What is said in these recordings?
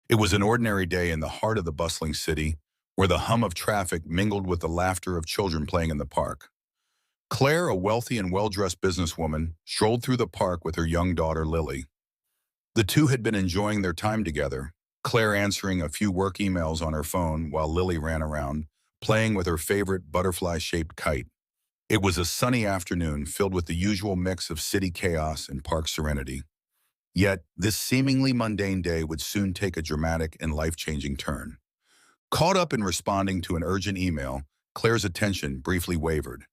It was an ordinary day in the heart of the bustling city, where the hum of traffic mingled with the laughter of children playing in the park. Claire, a wealthy and well-dressed businesswoman, strolled through the park with her young daughter, Lily. The two had been enjoying their time together, Claire answering a few work emails on her phone while Lily ran around, playing with her favorite butterfly-shaped kite. It was a sunny afternoon filled with the usual mix of city chaos and park serenity. Yet, this seemingly mundane day would soon take a dramatic and life-changing turn. Caught up in responding to an urgent email, Claire's attention briefly wavered.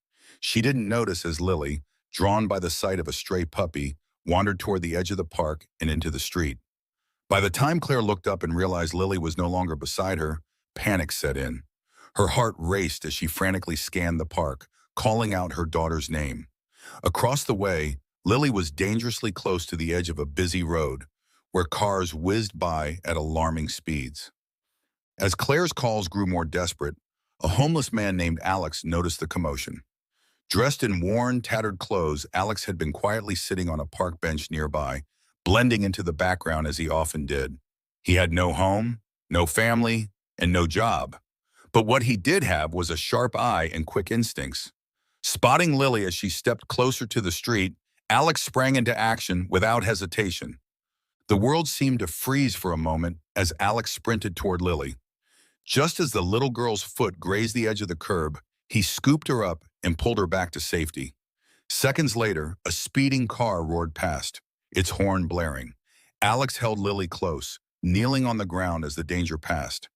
She didn't notice as Lily, drawn by the sight of a stray puppy, wandered toward the edge of the park and into the street. By the time Claire looked up and realized Lily was no longer beside her, panic set in. Her heart raced as she frantically scanned the park, calling out her daughter's name. Across the way, Lily was dangerously close to the edge of a busy road, where cars whizzed by at alarming speeds. As Claire's calls grew more desperate, a homeless man named Alex noticed the commotion. Dressed in worn, tattered clothes, Alex had been quietly sitting on a park bench nearby, blending into the background as he often did. He had no home, no family, and no job. But what he did have was a sharp eye and quick instincts. Spotting Lily as she stepped closer to the street, Alex sprang into action without hesitation. The world seemed to freeze for a moment as Alex sprinted toward Lily. Just as the little girl's foot grazed the edge of the curb, he scooped her up and pulled her back to safety. Seconds later, a speeding car roared past, its horn blaring. Alex held Lily close, kneeling on the ground as the danger passed.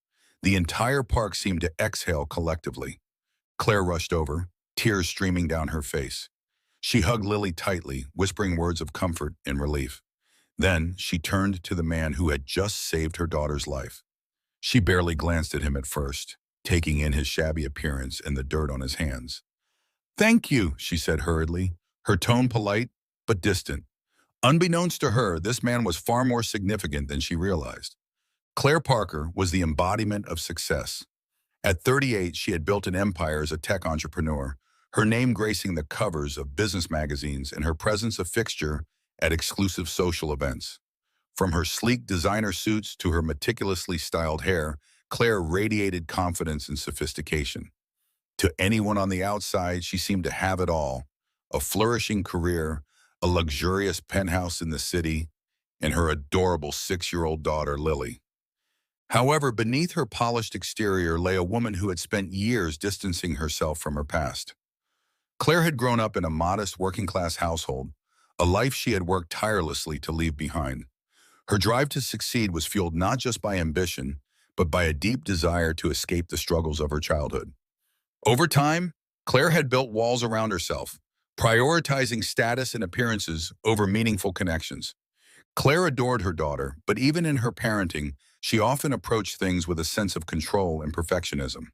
The entire park seemed to exhale collectively. Claire rushed over, tears streaming down her face. She hugged Lily tightly, whispering words of comfort and relief. Then she turned to the man who had just saved her daughter's life. She barely glanced at him at first, taking in his shabby appearance and the dirt on his hands. "Thank you," she said hurriedly, her tone polite but distant. Unbeknownst to her, this man was far more significant than she realized. Claire Parker was the embodiment of success. At 38, she had built an empire as a tech entrepreneur, her name gracing the covers of business magazines and her presence a fixture at exclusive social events. From her sleek designer suits to her meticulously styled hair, Claire radiated confidence and sophistication. To anyone on the outside, she seemed to have it all: a flourishing career, a luxurious penthouse in the city, and her adorable 6-year-old daughter, Lily. However, beneath her polished exterior lay a woman who had spent years distancing herself from her past. Claire had grown up in a modest working-class household, a life she had worked tirelessly to leave behind. Her drive to succeed was fueled not just by ambition, but by a deep desire to escape the struggles of her childhood. Over time, Claire had built walls around herself, prioritizing status and appearances over meaningful connections. Claire adored her daughter, but even in her parenting, she often approached things with a sense of control and perfectionism.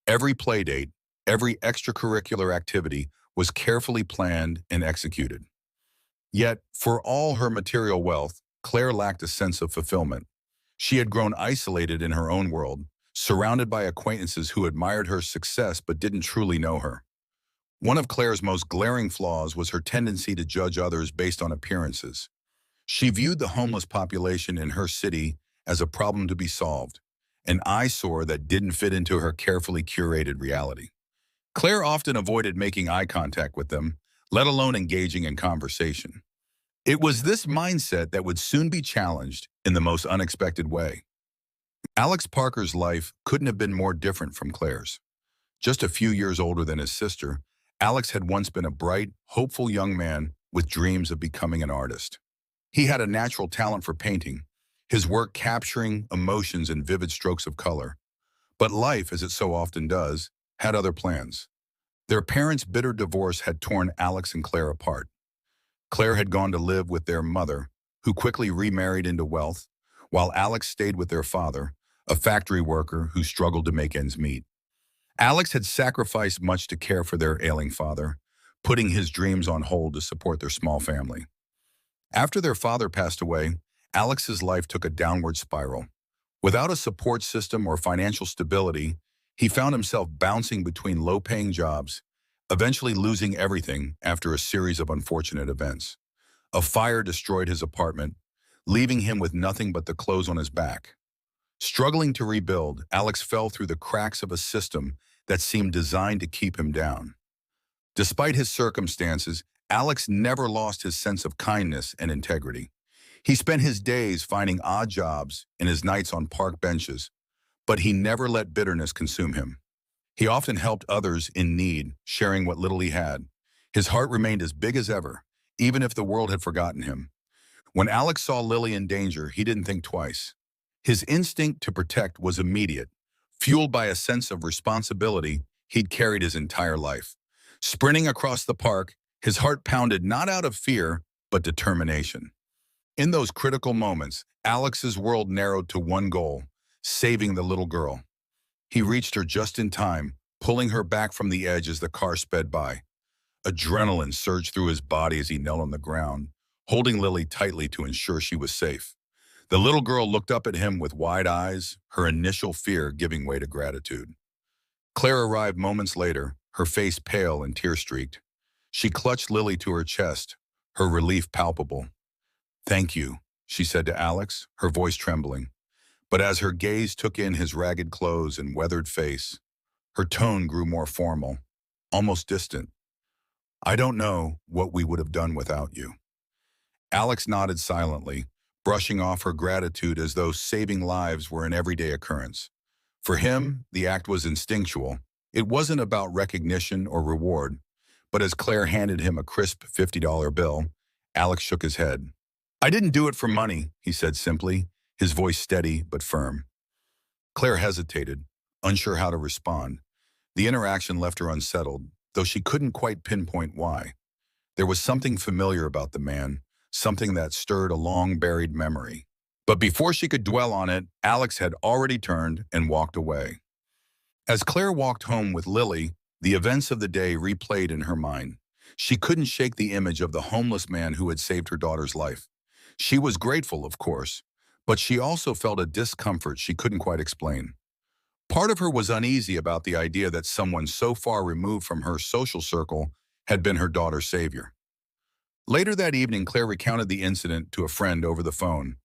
Every playdate, every extracurricular activity was carefully planned and executed. Yet, for all her material wealth, Claire lacked a sense of fulfillment. She had grown isolated in her own world, surrounded by acquaintances who admired her success but didn't truly know her. One of Claire's most glaring flaws was her tendency to judge others based on appearances. She viewed the homeless population in her city as a problem to be solved, an eyesore that didn't fit into her carefully curated reality. Claire often avoided making eye contact with them, let alone engaging in conversation. It was this mindset that would soon be challenged in the most unexpected way. Alex Parker's life couldn't have been more different from Claire's. Just a few years older than his sister, Alex had once been a bright, hopeful young man with dreams of becoming an artist. He had a natural talent for painting, his work capturing emotions in vivid strokes of color. But life, as it so often does, had other plans. Their parents' bitter divorce had torn Alex and Claire apart. Claire had gone to live with their mother, who quickly remarried into wealth, while Alex stayed with their father, a factory worker who struggled to make ends meet. Alex had sacrificed much to care for their ailing father, putting his dreams on hold to support their small family. After their father passed away, Alex's life took a downward spiral. Without a support system or financial stability, he found himself bouncing between low-paying jobs, eventually losing everything after a series of unfortunate events. A fire destroyed his apartment, leaving him with nothing but the clothes on his back. Struggling to rebuild, Alex fell through the cracks of a system that seemed designed to keep him down. Despite his circumstances, Alex never lost his sense of kindness and integrity. He spent his days finding odd jobs and his nights on park benches, but he never let bitterness consume him. He often helped others in need, sharing what little he had. His heart remained as big as ever, even if the world had forgotten him. When Alex saw Lily in danger, he didn't think twice. His instinct to protect was immediate, fueled by a sense of responsibility he'd carried his entire life. Sprinting across the park, his heart pounded not out of fear, but determination. In those critical moments, Alex's world narrowed to one goal: saving the little girl. He reached her just in time, pulling her back from the edge as the car sped by. Adrenaline surged through his body as he knelt on the ground, holding Lily tightly to ensure she was safe. The little girl looked up at him with wide eyes, her initial fear giving way to gratitude. Claire arrived moments later, her face pale and tear-streaked. She clutched Lily to her chest, her relief palpable. "Thank you," she said to Alex, her voice trembling. But as her gaze took in his ragged clothes and weathered face, her tone grew more formal, almost distant. "I don't know what we would have done without you." Alex nodded silently, brushing off her gratitude as though saving lives were an everyday occurrence. For him, the act was instinctual. It wasn't about recognition or reward, but as Claire handed him a crisp $50 bill, Alex shook his head. "I didn't do it for money," he said simply, his voice steady but firm. Claire hesitated, unsure how to respond. The interaction left her unsettled, though she couldn't quite pinpoint why. There was something familiar about the man, something that stirred a long-buried memory. But before she could dwell on it, Alex had already turned and walked away. As Claire walked home with Lily, the events of the day replayed in her mind. She couldn't shake the image of the homeless man who had saved her daughter's life. She was grateful, of course, but she also felt a discomfort she couldn't quite explain. Part of her was uneasy about the idea that someone so far removed from her social circle had been her daughter's savior. Later that evening, Claire recounted the incident to a friend over the phone.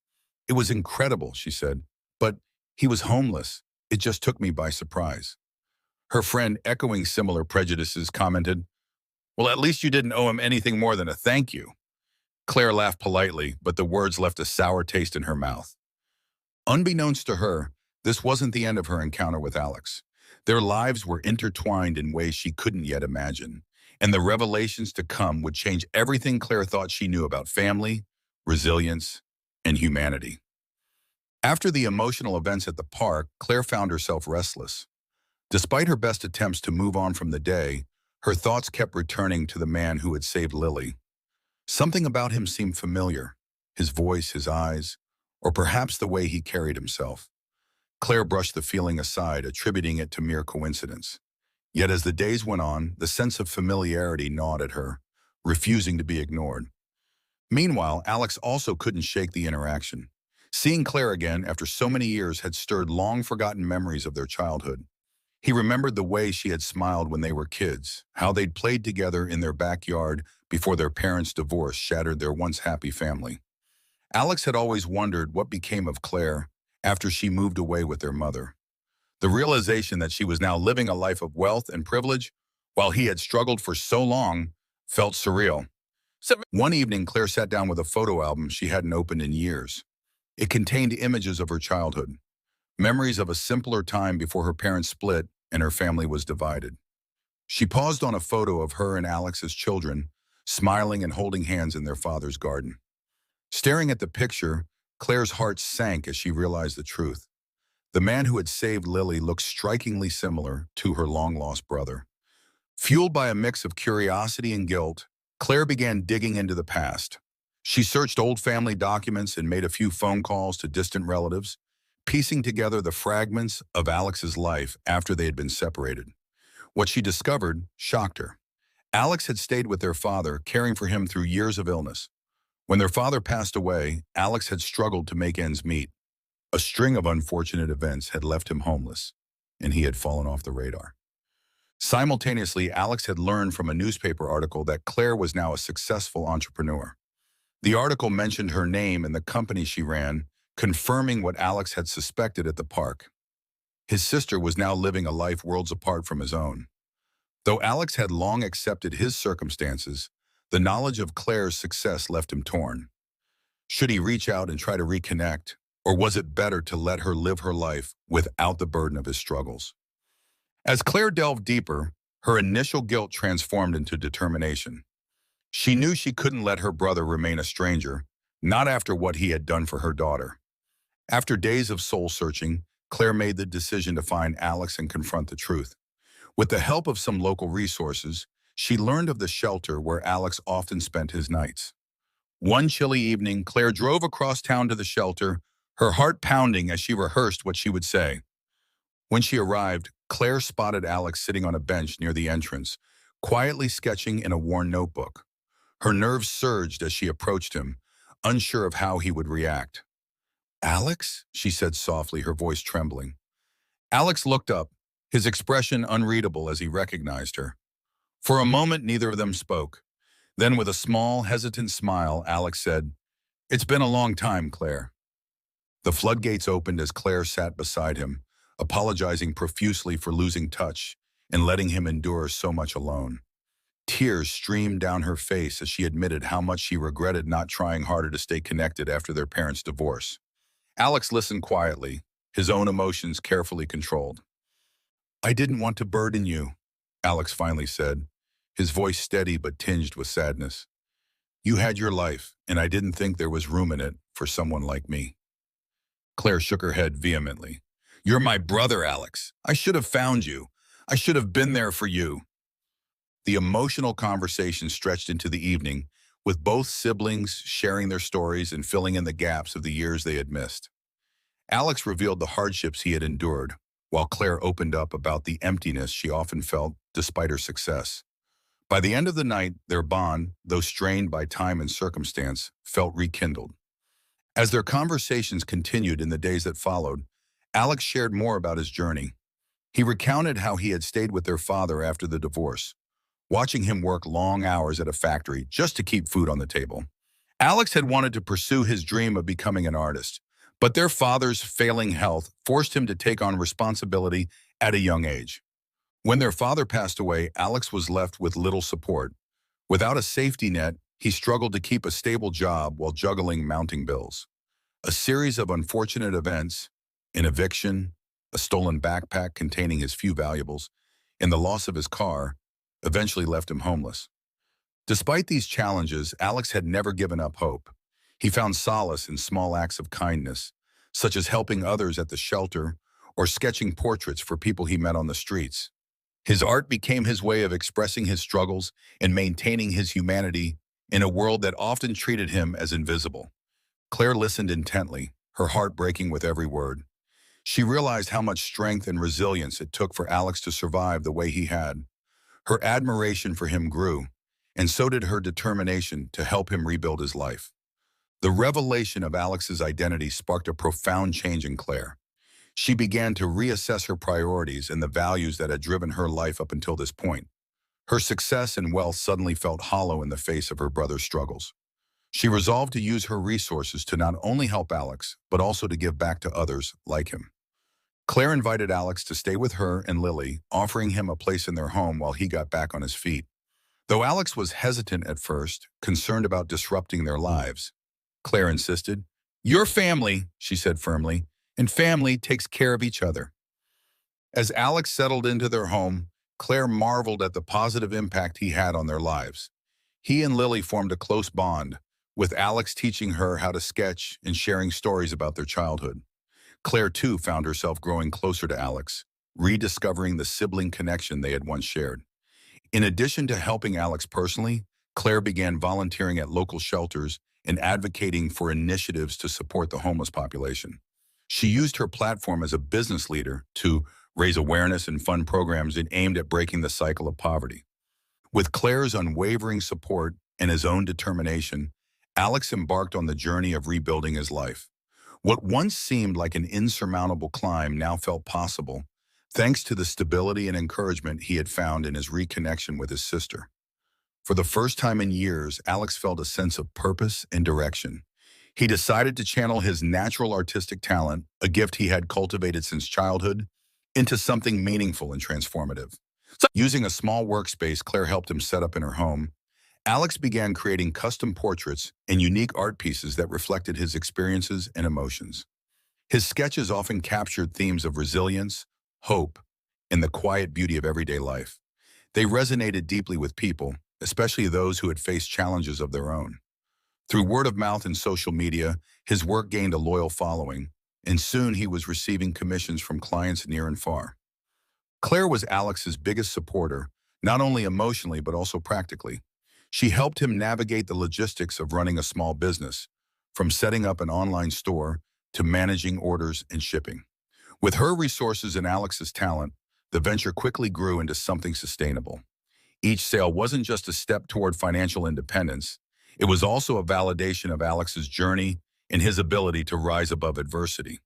"It was incredible," she said, "but he was homeless. It just took me by surprise." Her friend, echoing similar prejudices, commented, "Well, at least you didn't owe him anything more than a thank you." Claire laughed politely, but the words left a sour taste in her mouth. Unbeknownst to her, this wasn't the end of her encounter with Alex. Their lives were intertwined in ways she couldn't yet imagine, and the revelations to come would change everything Claire thought she knew about family, resilience, and humanity. After the emotional events at the park, Claire found herself restless. Despite her best attempts to move on from the day, her thoughts kept returning to the man who had saved Lily. Something about him seemed familiar, his voice, his eyes, or perhaps the way he carried himself. Claire brushed the feeling aside, attributing it to mere coincidence. Yet as the days went on, the sense of familiarity gnawed at her, refusing to be ignored. Meanwhile, Alex also couldn't shake the interaction. Seeing Claire again after so many years had stirred long-forgotten memories of their childhood. He remembered the way she had smiled when they were kids, how they'd played together in their backyard before their parents' divorce shattered their once happy family. Alex had always wondered what became of Claire after she moved away with their mother. The realization that she was now living a life of wealth and privilege, while he had struggled for so long, felt surreal. One evening, Claire sat down with a photo album she hadn't opened in years. It contained images of her childhood, memories of a simpler time before her parents split and her family was divided. She paused on a photo of her and Alex's children, smiling and holding hands in their father's garden. Staring at the picture, Claire's heart sank as she realized the truth. The man who had saved Lily looked strikingly similar to her long-lost brother. Fueled by a mix of curiosity and guilt, Claire began digging into the past. She searched old family documents and made a few phone calls to distant relatives, piecing together the fragments of Alex's life after they had been separated. What she discovered shocked her. Alex had stayed with their father, caring for him through years of illness. When their father passed away, Alex had struggled to make ends meet. A string of unfortunate events had left him homeless, and he had fallen off the radar. Simultaneously, Alex had learned from a newspaper article that Claire was now a successful entrepreneur. The article mentioned her name and the company she ran, confirming what Alex had suspected at the park. His sister was now living a life worlds apart from his own. Though Alex had long accepted his circumstances, the knowledge of Claire's success left him torn. Should he reach out and try to reconnect, or was it better to let her live her life without the burden of his struggles? As Claire delved deeper, her initial guilt transformed into determination. She knew she couldn't let her brother remain a stranger, not after what he had done for her daughter. After days of soul-searching, Claire made the decision to find Alex and confront the truth. With the help of some local resources, she learned of the shelter where Alex often spent his nights. One chilly evening, Claire drove across town to the shelter, her heart pounding as she rehearsed what she would say. When she arrived, Claire spotted Alex sitting on a bench near the entrance, quietly sketching in a worn notebook. Her nerves surged as she approached him, unsure of how he would react. "Alex?" she said softly, her voice trembling. Alex looked up, his expression unreadable as he recognized her. For a moment, neither of them spoke. Then, with a small, hesitant smile, Alex said, "It's been a long time, Claire." The floodgates opened as Claire sat beside him, apologizing profusely for losing touch and letting him endure so much alone. Tears streamed down her face as she admitted how much she regretted not trying harder to stay connected after their parents' divorce. Alex listened quietly, his own emotions carefully controlled. "I didn't want to burden you," Alex finally said, his voice steady but tinged with sadness. "You had your life, and I didn't think there was room in it for someone like me." Claire shook her head vehemently. "You're my brother, Alex. I should have found you. I should have been there for you." The emotional conversation stretched into the evening, with both siblings sharing their stories and filling in the gaps of the years they had missed. Alex revealed the hardships he had endured, while Claire opened up about the emptiness she often felt despite her success. By the end of the night, their bond, though strained by time and circumstance, felt rekindled. As their conversations continued in the days that followed, Alex shared more about his journey. He recounted how he had stayed with their father after the divorce, watching him work long hours at a factory just to keep food on the table. Alex had wanted to pursue his dream of becoming an artist, but their father's failing health forced him to take on responsibility at a young age. When their father passed away, Alex was left with little support. Without a safety net, he struggled to keep a stable job while juggling mounting bills. A series of unfortunate events, an eviction, a stolen backpack containing his few valuables, and the loss of his car, eventually left him homeless. Despite these challenges, Alex had never given up hope. He found solace in small acts of kindness, such as helping others at the shelter or sketching portraits for people he met on the streets. His art became his way of expressing his struggles and maintaining his humanity in a world that often treated him as invisible. Claire listened intently, her heart breaking with every word. She realized how much strength and resilience it took for Alex to survive the way he had. Her admiration for him grew, and so did her determination to help him rebuild his life. The revelation of Alex's identity sparked a profound change in Claire. She began to reassess her priorities and the values that had driven her life up until this point. Her success and wealth suddenly felt hollow in the face of her brother's struggles. She resolved to use her resources to not only help Alex, but also to give back to others like him. Claire invited Alex to stay with her and Lily, offering him a place in their home while he got back on his feet. Though Alex was hesitant at first, concerned about disrupting their lives, Claire insisted. "Your family," she said firmly, "and family takes care of each other." As Alex settled into their home, Claire marveled at the positive impact he had on their lives. He and Lily formed a close bond, with Alex teaching her how to sketch and sharing stories about their childhood. Claire, too, found herself growing closer to Alex, rediscovering the sibling connection they had once shared. In addition to helping Alex personally, Claire began volunteering at local shelters and advocating for initiatives to support the homeless population. She used her platform as a business leader to raise awareness and fund programs aimed at breaking the cycle of poverty. With Claire's unwavering support and his own determination, Alex embarked on the journey of rebuilding his life. What once seemed like an insurmountable climb now felt possible, thanks to the stability and encouragement he had found in his reconnection with his sister. For the first time in years, Alex felt a sense of purpose and direction. He decided to channel his natural artistic talent, a gift he had cultivated since childhood, into something meaningful and transformative. So, using a small workspace Claire helped him set up in her home, Alex began creating custom portraits and unique art pieces that reflected his experiences and emotions. His sketches often captured themes of resilience, hope, and the quiet beauty of everyday life. They resonated deeply with people, especially those who had faced challenges of their own. Through word of mouth and social media, his work gained a loyal following, and soon he was receiving commissions from clients near and far. Claire was Alex's biggest supporter, not only emotionally but also practically. She helped him navigate the logistics of running a small business, from setting up an online store to managing orders and shipping. With her resources and Alex's talent, the venture quickly grew into something sustainable. Each sale wasn't just a step toward financial independence, it was also a validation of Alex's journey and his ability to rise above adversity.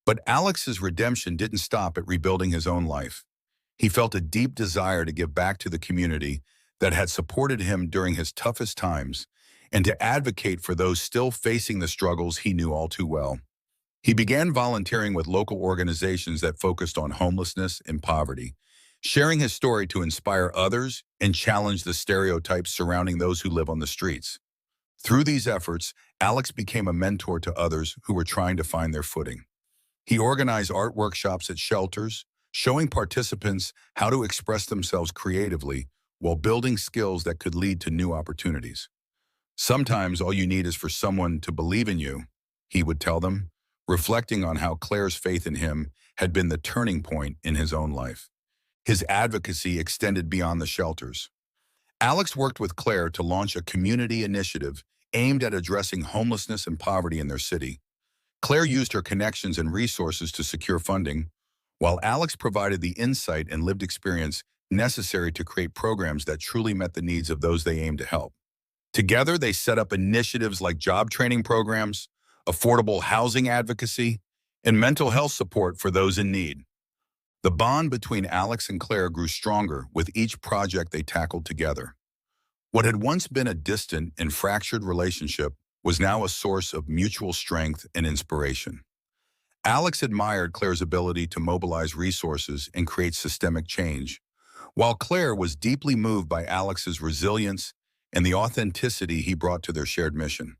But Alex's redemption didn't stop at rebuilding his own life. He felt a deep desire to give back to the community that had supported him during his toughest times and to advocate for those still facing the struggles he knew all too well. He began volunteering with local organizations that focused on homelessness and poverty, sharing his story to inspire others and challenge the stereotypes surrounding those who live on the streets. Through these efforts, Alex became a mentor to others who were trying to find their footing. He organized art workshops at shelters, showing participants how to express themselves creatively while building skills that could lead to new opportunities. Sometimes all you need is for someone to believe in you, he would tell them, reflecting on how Claire's faith in him had been the turning point in his own life. His advocacy extended beyond the shelters. Alex worked with Claire to launch a community initiative aimed at addressing homelessness and poverty in their city. Claire used her connections and resources to secure funding, while Alex provided the insight and lived experience necessary to create programs that truly met the needs of those they aimed to help. Together, they set up initiatives like job training programs, affordable housing advocacy, and mental health support for those in need. The bond between Alex and Claire grew stronger with each project they tackled together. What had once been a distant and fractured relationship was now a source of mutual strength and inspiration. Alex admired Claire's ability to mobilize resources and create systemic change, while Claire was deeply moved by Alex's resilience and the authenticity he brought to their shared mission.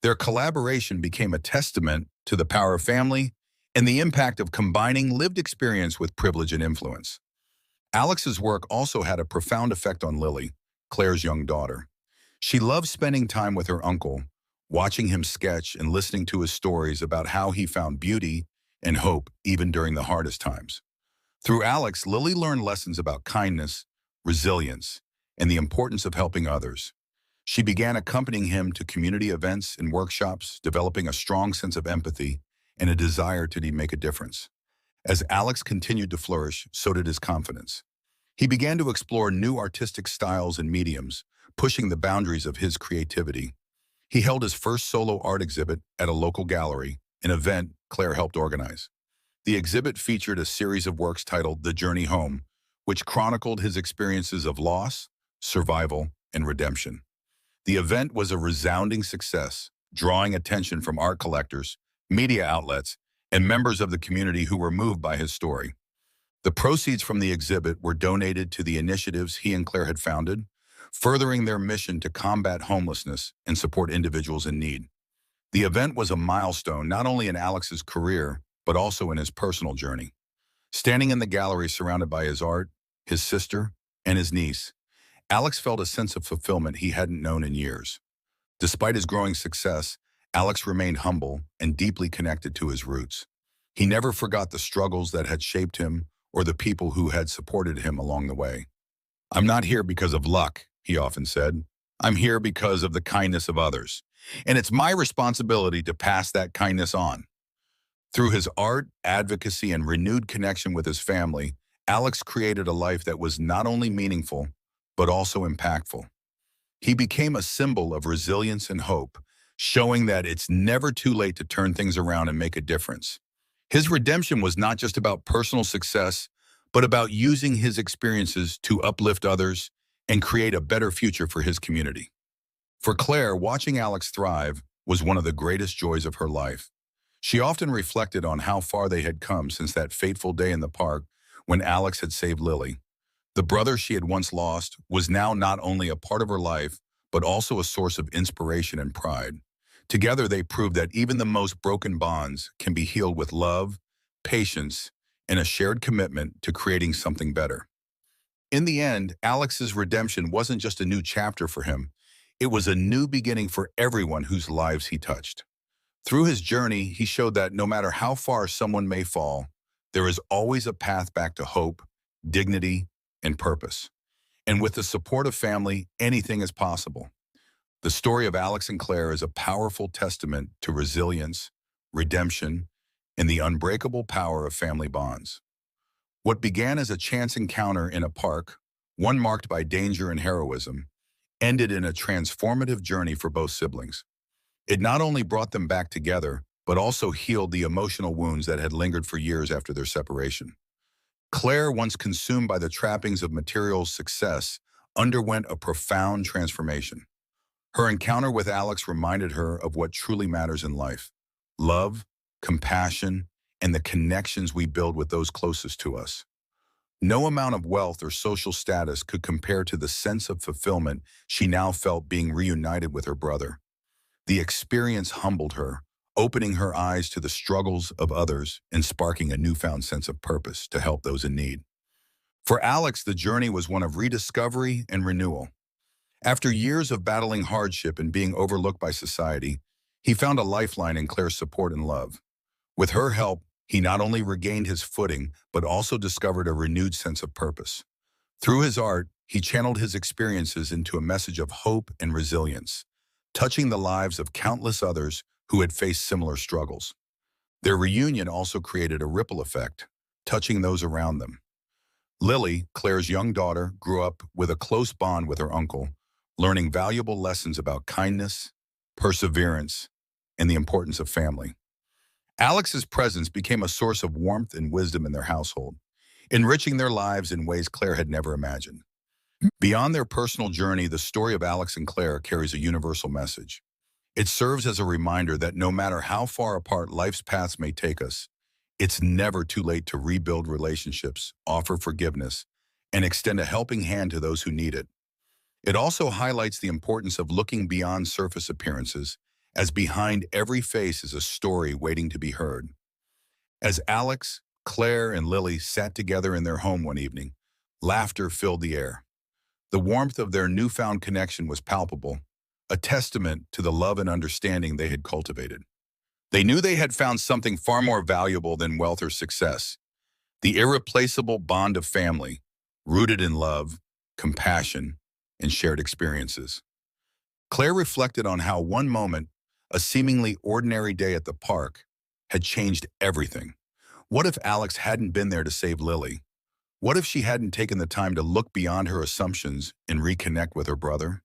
Their collaboration became a testament to the power of family and the impact of combining lived experience with privilege and influence. Alex's work also had a profound effect on Lily, Claire's young daughter. She loved spending time with her uncle, watching him sketch and listening to his stories about how he found beauty and hope even during the hardest times. Through Alex, Lily learned lessons about kindness, resilience, and the importance of helping others. She began accompanying him to community events and workshops, developing a strong sense of empathy and a desire to make a difference. As Alex continued to flourish, so did his confidence. He began to explore new artistic styles and mediums, pushing the boundaries of his creativity. He held his first solo art exhibit at a local gallery, an event Claire helped organize. The exhibit featured a series of works titled The Journey Home, which chronicled his experiences of loss, survival, and redemption. The event was a resounding success, drawing attention from art collectors, media outlets, and members of the community who were moved by his story. The proceeds from the exhibit were donated to the initiatives he and Claire had founded, furthering their mission to combat homelessness and support individuals in need. The event was a milestone not only in Alex's career, but also in his personal journey. Standing in the gallery surrounded by his art, his sister, and his niece, Alex felt a sense of fulfillment he hadn't known in years. Despite his growing success, Alex remained humble and deeply connected to his roots. He never forgot the struggles that had shaped him or the people who had supported him along the way. "I'm not here because of luck," he often said. "I'm here because of the kindness of others, and it's my responsibility to pass that kindness on." Through his art, advocacy, and renewed connection with his family, Alex created a life that was not only meaningful, but also impactful. He became a symbol of resilience and hope, showing that it's never too late to turn things around and make a difference. His redemption was not just about personal success, but about using his experiences to uplift others and create a better future for his community. For Claire, watching Alex thrive was one of the greatest joys of her life. She often reflected on how far they had come since that fateful day in the park when Alex had saved Lily. The brother she had once lost was now not only a part of her life, but also a source of inspiration and pride. Together, they proved that even the most broken bonds can be healed with love, patience, and a shared commitment to creating something better. In the end, Alex's redemption wasn't just a new chapter for him. It was a new beginning for everyone whose lives he touched. Through his journey, he showed that no matter how far someone may fall, there is always a path back to hope, dignity, and purpose. And with the support of family, anything is possible. The story of Alex and Claire is a powerful testament to resilience, redemption, and the unbreakable power of family bonds. What began as a chance encounter in a park, one marked by danger and heroism, ended in a transformative journey for both siblings. It not only brought them back together, but also healed the emotional wounds that had lingered for years after their separation. Claire, once consumed by the trappings of material success, underwent a profound transformation. Her encounter with Alex reminded her of what truly matters in life: love, compassion, and the connections we build with those closest to us. No amount of wealth or social status could compare to the sense of fulfillment she now felt being reunited with her brother. The experience humbled her, opening her eyes to the struggles of others and sparking a newfound sense of purpose to help those in need. For Alex, the journey was one of rediscovery and renewal. After years of battling hardship and being overlooked by society, he found a lifeline in Claire's support and love. With her help, he not only regained his footing, but also discovered a renewed sense of purpose. Through his art, he channeled his experiences into a message of hope and resilience, touching the lives of countless others who had faced similar struggles. Their reunion also created a ripple effect, touching those around them. Lily, Claire's young daughter, grew up with a close bond with her uncle, learning valuable lessons about kindness, perseverance, and the importance of family. Alex's presence became a source of warmth and wisdom in their household, enriching their lives in ways Claire had never imagined. Beyond their personal journey, the story of Alex and Claire carries a universal message. It serves as a reminder that no matter how far apart life's paths may take us, it's never too late to rebuild relationships, offer forgiveness, and extend a helping hand to those who need it. It also highlights the importance of looking beyond surface appearances, as behind every face is a story waiting to be heard. As Alex, Claire, and Lily sat together in their home one evening, laughter filled the air. The warmth of their newfound connection was palpable, a testament to the love and understanding they had cultivated. They knew they had found something far more valuable than wealth or success: the irreplaceable bond of family, rooted in love, compassion, and shared experiences. Claire reflected on how one moment, a seemingly ordinary day at the park, had changed everything. What if Alex hadn't been there to save Lily? What if she hadn't taken the time to look beyond her assumptions and reconnect with her brother?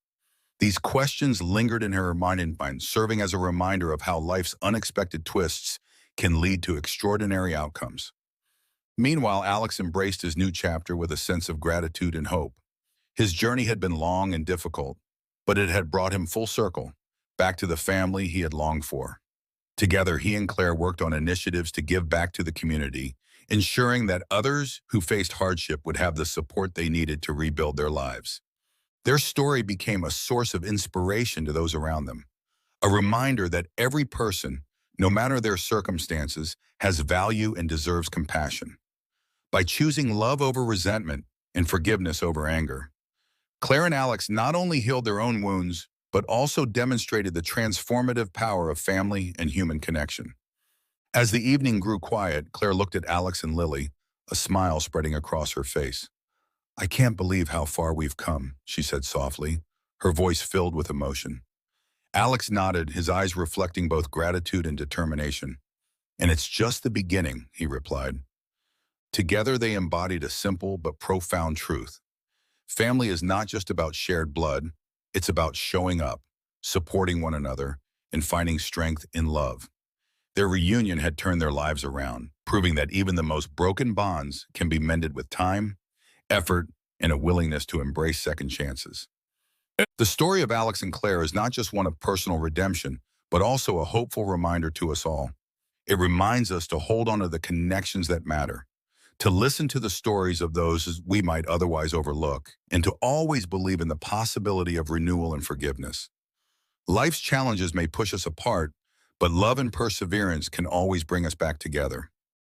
These questions lingered in her mind, serving as a reminder of how life's unexpected twists can lead to extraordinary outcomes. Meanwhile, Alex embraced his new chapter with a sense of gratitude and hope. His journey had been long and difficult, but it had brought him full circle, back to the family he had longed for. Together, he and Claire worked on initiatives to give back to the community, ensuring that others who faced hardship would have the support they needed to rebuild their lives. Their story became a source of inspiration to those around them, a reminder that every person, no matter their circumstances, has value and deserves compassion. By choosing love over resentment and forgiveness over anger, Claire and Alex not only healed their own wounds, but also demonstrated the transformative power of family and human connection. As the evening grew quiet, Claire looked at Alex and Lily, a smile spreading across her face. "I can't believe how far we've come," she said softly, her voice filled with emotion. Alex nodded, his eyes reflecting both gratitude and determination. "And it's just the beginning," he replied. Together they embodied a simple but profound truth. Family is not just about shared blood, it's about showing up, supporting one another, and finding strength in love. Their reunion had turned their lives around, proving that even the most broken bonds can be mended with time, effort, and a willingness to embrace second chances. The story of Alex and Claire is not just one of personal redemption, but also a hopeful reminder to us all. It reminds us to hold on to the connections that matter, to listen to the stories of those we might otherwise overlook, and to always believe in the possibility of renewal and forgiveness. Life's challenges may push us apart, but love and perseverance can always bring us back together.